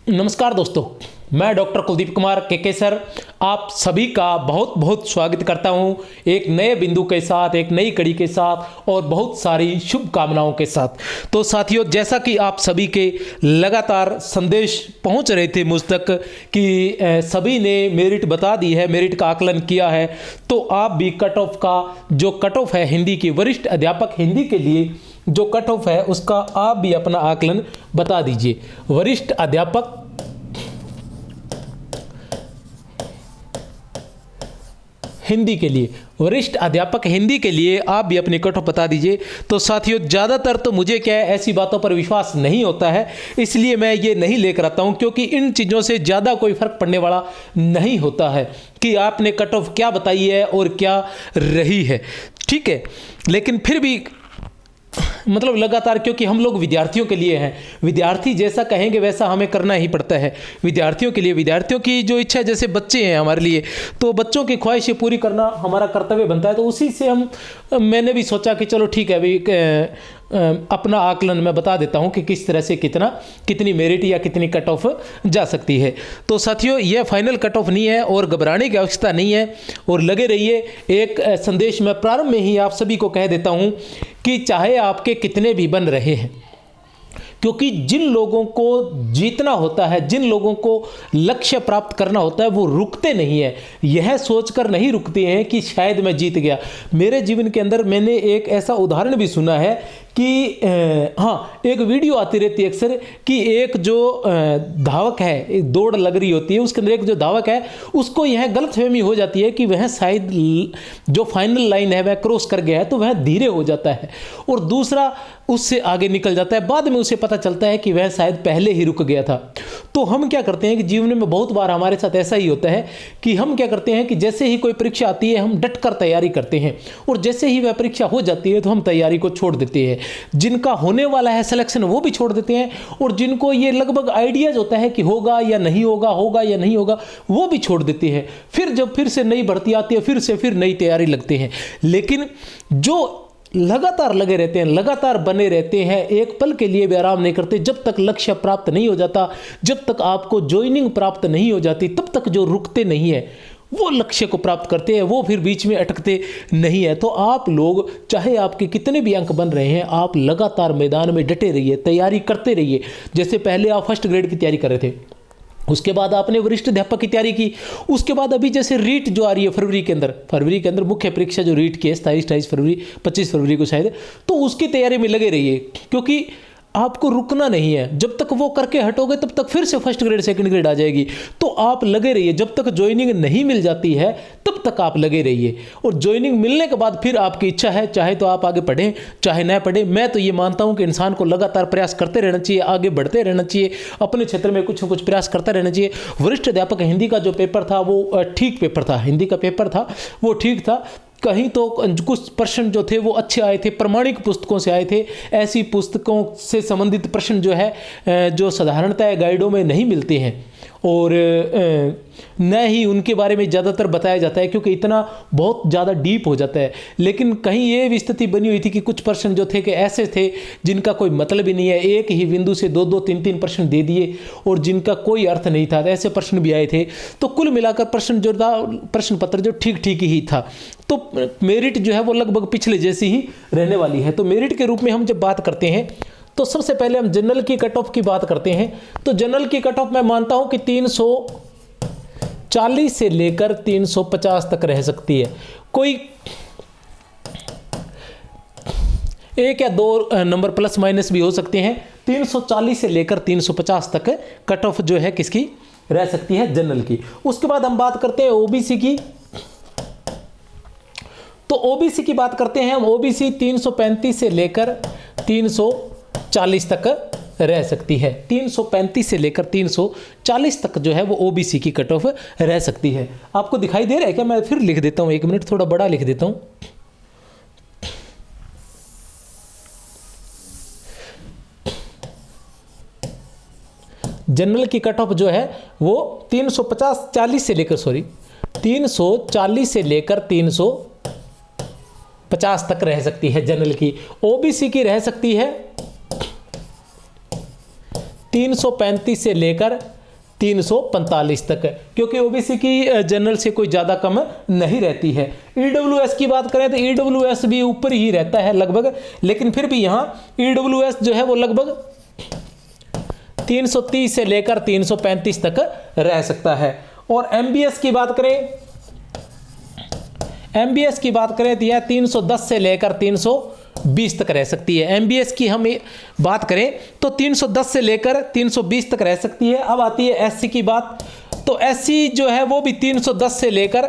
नमस्कार दोस्तों, मैं डॉक्टर कुलदीप कुमार के सर आप सभी का बहुत बहुत स्वागत करता हूं एक नए बिंदु के साथ, एक नई कड़ी के साथ और बहुत सारी शुभकामनाओं के साथ। तो साथियों, जैसा कि आप सभी के लगातार संदेश पहुंच रहे थे मुझ तक कि सभी ने मेरिट बता दी है, मेरिट का आकलन किया है, तो आप भी कट ऑफ का जो कट ऑफ है हिंदी की, वरिष्ठ अध्यापक हिंदी के लिए जो कट ऑफ है उसका आप भी अपना आकलन बता दीजिए। वरिष्ठ अध्यापक हिंदी के लिए, वरिष्ठ अध्यापक हिंदी के लिए आप भी अपने कट ऑफ बता दीजिए। तो साथियों, ज़्यादातर तो मुझे क्या है, ऐसी बातों पर विश्वास नहीं होता है, इसलिए मैं ये नहीं लेकर आता हूँ, क्योंकि इन चीज़ों से ज़्यादा कोई फर्क पड़ने वाला नहीं होता है कि आपने कट ऑफ क्या बताई है और क्या रही है। ठीक है, लेकिन फिर भी मतलब लगातार, क्योंकि हम लोग विद्यार्थियों के लिए हैं, विद्यार्थी जैसा कहेंगे वैसा हमें करना ही पड़ता है। विद्यार्थियों के लिए, विद्यार्थियों की जो इच्छा, जैसे बच्चे हैं हमारे लिए, तो बच्चों की ख्वाहिशें पूरी करना हमारा कर्तव्य बनता है। तो उसी से मैंने भी सोचा कि चलो ठीक है भाई, अपना आकलन मैं बता देता हूं कि किस तरह से कितनी मेरिट या कितनी कट ऑफ जा सकती है। तो साथियों, यह फाइनल कट ऑफ नहीं है और घबराने की आवश्यकता नहीं है, और लगे रहिए। एक संदेश मैं प्रारंभ में ही आप सभी को कह देता हूं कि चाहे आपके कितने भी बन रहे हैं, क्योंकि जिन लोगों को जीतना होता है, जिन लोगों को लक्ष्य प्राप्त करना होता है, वो रुकते नहीं है। यह सोचकर नहीं रुकते हैं कि शायद मैं जीत गया। मेरे जीवन के अंदर मैंने एक ऐसा उदाहरण भी सुना है कि हाँ, एक वीडियो आती रहती है अक्सर कि एक जो धावक है, एक दौड़ लग रही होती है, उसके अंदर एक जो धावक है उसको यह गलतफहमी हो जाती है कि वह शायद जो फाइनल लाइन है वह क्रॉस कर गया है, तो वह धीरे हो जाता है और दूसरा उससे आगे निकल जाता है। बाद में उसे पता चलता है कि वह शायद पहले ही रुक गया था। तो हम क्या करते हैं कि जीवन में बहुत बार हमारे साथ ऐसा ही होता है कि हम क्या करते हैं कि जैसे ही कोई परीक्षा आती है हम डट कर तैयारी करते हैं, और जैसे ही वह परीक्षा हो जाती है तो हम तैयारी को छोड़ देते हैं। जिनका होने वाला है सिलेक्शन वो भी छोड़ देते हैं, और जिनको ये लगभग आइडियाज होता है कि होगा या नहीं होगा, होगा या नहीं होगा, वो भी छोड़ देते हैं। फिर जब फिर से नई भर्ती आती है, फिर नई तैयारी लगते हैं। लेकिन जो लगातार लगे रहते हैं, लगातार बने रहते हैं, एक पल के लिए भी आराम नहीं करते, जब तक लक्ष्य प्राप्त नहीं हो जाता, जब तक आपको ज्वाइनिंग प्राप्त नहीं हो जाती, तब तक जो रुकते नहीं है वो लक्ष्य को प्राप्त करते हैं, वो फिर बीच में अटकते नहीं है। तो आप लोग, चाहे आपके कितने भी अंक बन रहे हैं, आप लगातार मैदान में डटे रहिए, तैयारी करते रहिए। जैसे पहले आप फर्स्ट ग्रेड की तैयारी कर रहे थे, उसके बाद आपने वरिष्ठ अध्यापक की तैयारी की, उसके बाद अभी जैसे रीट जो आ रही है फरवरी के अंदर मुख्य परीक्षा जो रीट की है 27 फरवरी 25 फरवरी को शायद, तो उसकी तैयारी में लगे रहिए, क्योंकि आपको रुकना नहीं है। जब तक वो करके हटोगे तब तक फिर से फर्स्ट ग्रेड सेकंड ग्रेड आ जाएगी। तो आप लगे रहिए, जब तक ज्वाइनिंग नहीं मिल जाती है तब तक आप लगे रहिए, और ज्वाइनिंग मिलने के बाद फिर आपकी इच्छा है, चाहे तो आप आगे पढ़ें चाहे न पढ़ें। मैं तो ये मानता हूं कि इंसान को लगातार प्रयास करते रहना चाहिए, आगे बढ़ते रहना चाहिए, अपने क्षेत्र में कुछ न कुछ प्रयास करता रहना चाहिए। वरिष्ठ अध्यापक हिंदी का जो पेपर था वो ठीक पेपर था, हिंदी का पेपर था वो ठीक था। कहीं तो कुछ प्रश्न जो थे वो अच्छे आए थे, प्रमाणिक पुस्तकों से आए थे। ऐसी पुस्तकों से संबंधित प्रश्न जो है जो साधारणतः गाइडों में नहीं मिलते हैं, और न ही उनके बारे में ज़्यादातर बताया जाता है, क्योंकि इतना बहुत ज़्यादा डीप हो जाता है। लेकिन कहीं ये भी स्थिति बनी हुई थी कि कुछ प्रश्न जो थे कि ऐसे थे जिनका कोई मतलब ही नहीं है, एक ही बिंदु से 2-2, 3-3 प्रश्न दे दिए और जिनका कोई अर्थ नहीं था, ऐसे प्रश्न भी आए थे। तो कुल मिलाकर प्रश्न जो था, प्रश्न पत्र जो ठीक ठीक ही था। तो मेरिट जो है वो लगभग पिछले जैसी ही रहने वाली है। तो मेरिट के रूप में हम जब बात करते हैं तो सबसे पहले हम जनरल की कट ऑफ की बात करते हैं। तो जनरल की कट ऑफ मैं मानता हूं कि 340 से लेकर 350 तक रह सकती है। कोई 1 या 2 नंबर प्लस माइनस भी हो सकते हैं। 340 से लेकर 350 तक कट ऑफ जो है किसकी रह सकती है, जनरल की। उसके बाद हम बात करते हैं ओबीसी की। तो ओबीसी की बात करते हैं हम। ओबीसी 335 से लेकर 340 तक रह सकती है। 335 से लेकर 340 तक जो है वो ओबीसी की कट ऑफ रह सकती है। आपको दिखाई दे रहा है क्या? मैं फिर लिख देता हूं, 1 मिनट, थोड़ा बड़ा लिख देता हूं। जनरल की कट ऑफ जो है वो 340 से लेकर 340 से लेकर 50 तक रह सकती है जनरल की। ओबीसी की रह सकती है 335 से लेकर 345 तक, क्योंकि ओबीसी की जनरल से कोई ज़्यादा कम नहीं रहती है। ईडब्ल्यूएस की बात करें तो ईडब्ल्यूएस भी ऊपर ही रहता है लगभग, लेकिन फिर भी यहाँ ईडब्ल्यूएस जो है वो लगभग 330 से लेकर 335 तक रह सकता है। और एमबीएस की बात करें, एमबीएस की बात करें तो यह 310 से लेकर 320 तक रह सकती है। एमबीएस की हम बात करें तो 310 से लेकर 320 तक रह सकती है। अब आती है एससी की बात, तो एससी जो है वो भी 310 से लेकर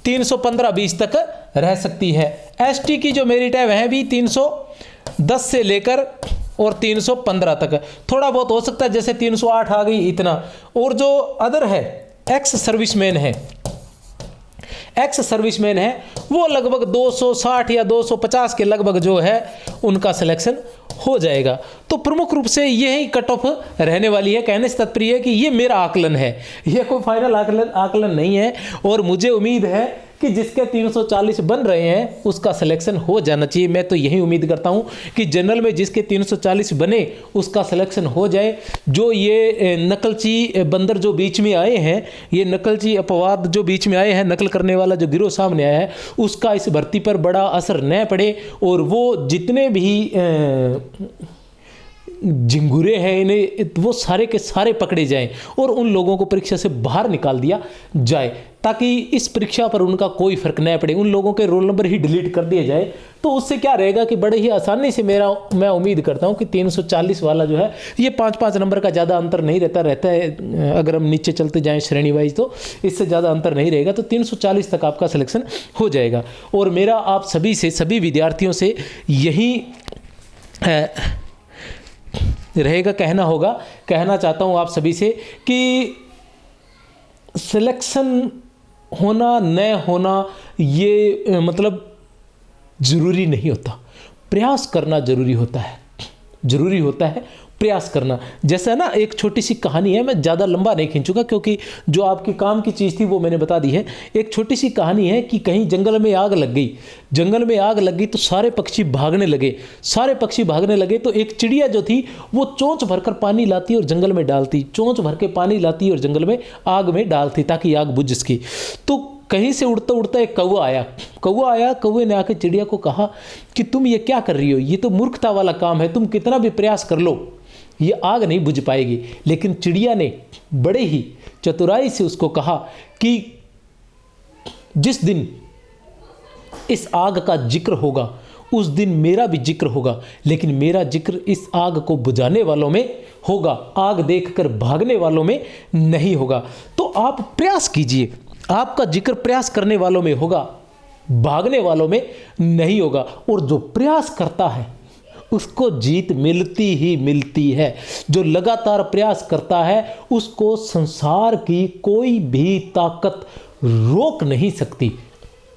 315-20 तक रह सकती है। एसटी की जो मेरिट है वह भी 310 से लेकर और 315 तक, थोड़ा बहुत हो सकता है जैसे 308 आ गई इतना। और जो अदर है, एक्स सर्विसमैन है, एक्स सर्विसमैन है, वो लगभग 260 या 250 के लगभग जो है उनका सिलेक्शन हो जाएगा। तो प्रमुख रूप से यही कट ऑफ रहने वाली है। कहने से तात्पर्य है कि ये मेरा आकलन है, ये कोई फाइनल आकलन नहीं है। और मुझे उम्मीद है कि जिसके 340 बन रहे हैं उसका सिलेक्शन हो जाना चाहिए। मैं तो यही उम्मीद करता हूं कि जनरल में जिसके 340 बने उसका सिलेक्शन हो जाए। जो ये नकलची बंदर जो बीच में आए हैं, ये नकलची अपवाद जो बीच में आए हैं, नकल करने वाला जो गिरोह सामने आया है, उसका इस भर्ती पर बड़ा असर न पड़े और वो जितने भी झिंगुरे हैं इन्हें वो सारे के सारे पकड़े जाएं और उन लोगों को परीक्षा से बाहर निकाल दिया जाए, ताकि इस परीक्षा पर उनका कोई फर्क न पड़े। उन लोगों के रोल नंबर ही डिलीट कर दिए जाए, तो उससे क्या रहेगा कि बड़े ही आसानी से मैं उम्मीद करता हूं कि 340 वाला जो है ये 5-5 नंबर का ज़्यादा अंतर नहीं रहता है। अगर हम नीचे चलते जाएं श्रेणी वाइज तो इससे ज़्यादा अंतर नहीं रहेगा, तो 340 तक आपका सिलेक्शन हो जाएगा। और मेरा आप सभी से, सभी विद्यार्थियों से यही रहेगा, कहना चाहता हूं आप सभी से कि सिलेक्शन होना न होना ये मतलब ज़रूरी नहीं होता, प्रयास करना ज़रूरी होता है प्रयास करना। जैसा ना एक छोटी सी कहानी है, मैं ज़्यादा लंबा नहीं खींचूंगा क्योंकि जो आपकी काम की चीज़ थी वो मैंने बता दी है। एक छोटी सी कहानी है कि कहीं जंगल में आग लग गई तो सारे पक्षी भागने लगे। तो एक चिड़िया जो थी वो चोंच भरकर पानी लाती और जंगल में डालती, चोंच भर के पानी लाती और जंगल में आग में डालती ताकि आग बुझ सके। तो कहीं से उड़ता उड़ता एक कौवा आया। कौवे ने आकर चिड़िया को कहा कि तुम ये क्या कर रही हो, ये तो मूर्खता वाला काम है, तुम कितना भी प्रयास कर लो ये आग नहीं बुझ पाएगी। लेकिन चिड़िया ने बड़े ही चतुराई से उसको कहा कि जिस दिन इस आग का जिक्र होगा उस दिन मेरा भी जिक्र होगा, लेकिन मेरा जिक्र इस आग को बुझाने वालों में होगा, आग देखकर भागने वालों में नहीं होगा। तो आप प्रयास कीजिए, आपका जिक्र प्रयास करने वालों में होगा, भागने वालों में नहीं होगा। और जो प्रयास करता है उसको जीत मिलती ही मिलती है। जो लगातार प्रयास करता है उसको संसार की कोई भी ताकत रोक नहीं सकती।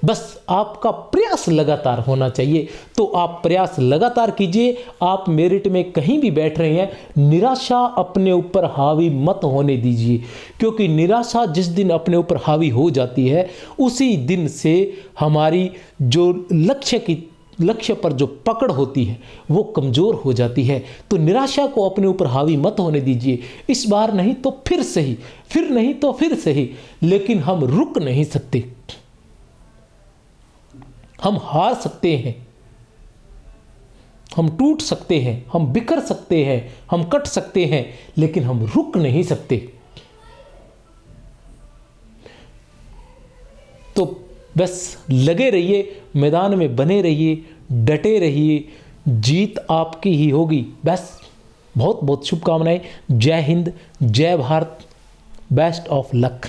बस आपका प्रयास लगातार होना चाहिए। तो आप प्रयास लगातार कीजिए। आप मेरिट में कहीं भी बैठ रहे हैं, निराशा अपने ऊपर हावी मत होने दीजिए, क्योंकि निराशा जिस दिन अपने ऊपर हावी हो जाती है उसी दिन से हमारी जो लक्ष्य पर जो पकड़ होती है वो कमज़ोर हो जाती है। तो निराशा को अपने ऊपर हावी मत होने दीजिए। इस बार नहीं तो फिर सही, फिर नहीं तो फिर सही, लेकिन हम रुक नहीं सकते। हम हार सकते हैं, हम टूट सकते हैं, हम बिखर सकते हैं, हम कट सकते हैं, लेकिन हम रुक नहीं सकते। तो बस लगे रहिए, मैदान में बने रहिए, डटे रहिए, जीत आपकी ही होगी। बस बहुत बहुत शुभकामनाएं। जय हिंद, जय भारत, बेस्ट ऑफ लक।